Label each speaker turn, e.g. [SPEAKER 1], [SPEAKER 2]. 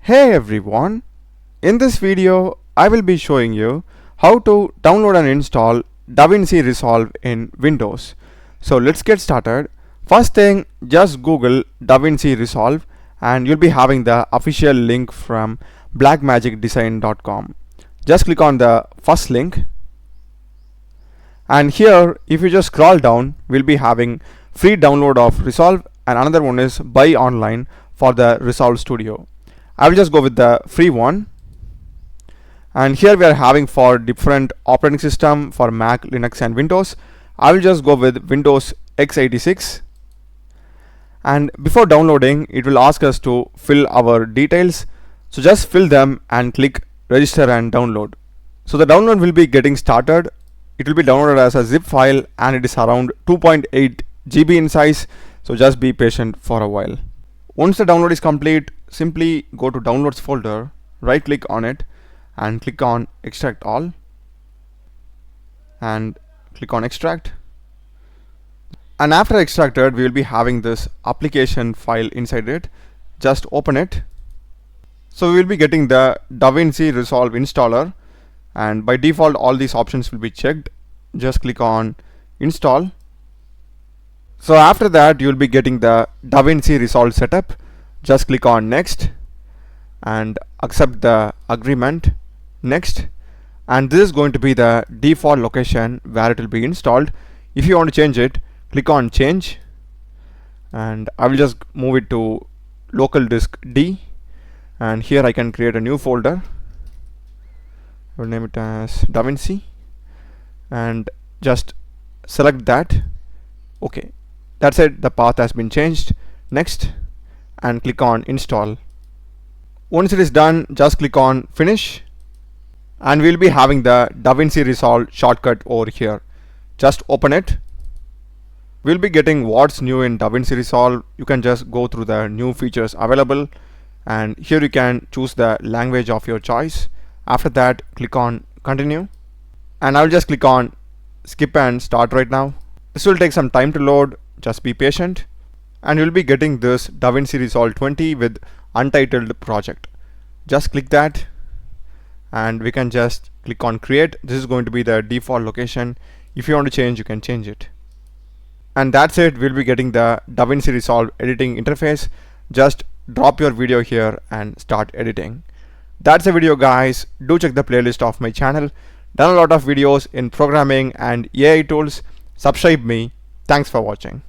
[SPEAKER 1] Hey everyone, in this video I will be showing you how to download and install DaVinci Resolve in Windows. So let's get started. First thing, just Google DaVinci Resolve and you'll be having the official link from blackmagicdesign.com. Just click on the first link, and here if you just scroll down, we'll be having free download of Resolve and another one is buy online for the Resolve Studio. I will just go with the free one, and here we are having for different operating system for Mac, Linux and Windows. I will just go with Windows x86, and before downloading it will ask us to fill our details, so just fill them and click register and download. So the download will be getting started. It will be downloaded as a zip file and it is around 2.8 GB in size, so just be patient for a while. Once the download is complete, simply go to downloads folder, right click on it and click on extract all and click on extract, and after extracted we will be having this application file inside it. Just open it. So we will be getting the DaVinci Resolve installer, and by default all these options will be checked. Just click on install. So after that you will be getting the DaVinci Resolve setup. Just click on next and accept the agreement, next, and this is going to be the default location where it will be installed. If you want to change it, click on change, and I will just move it to local disk D, and here I can create a new folder. I will name it as DaVinci and just select that. Okay, that's it, the path has been changed. Next, and click on install. Once it is done, just click on finish, and we'll be having the DaVinci Resolve shortcut over here. Just open it. We'll be getting what's new in DaVinci Resolve. You can just go through the new features available, and here you can choose the language of your choice. After that, click on continue, and I'll just click on skip and start right now. This will take some time to load, just be patient, and you'll be getting this DaVinci Resolve 20 with untitled project. Just click that, and we can just click on create. This is going to be the default location. If you want to change, you can change it. And that's it, we'll be getting the DaVinci Resolve editing interface. Just drop your video here and start editing. That's the video, guys. Do check the playlist of my channel. Done a lot of videos in programming and AI tools. Subscribe me. Thanks for watching.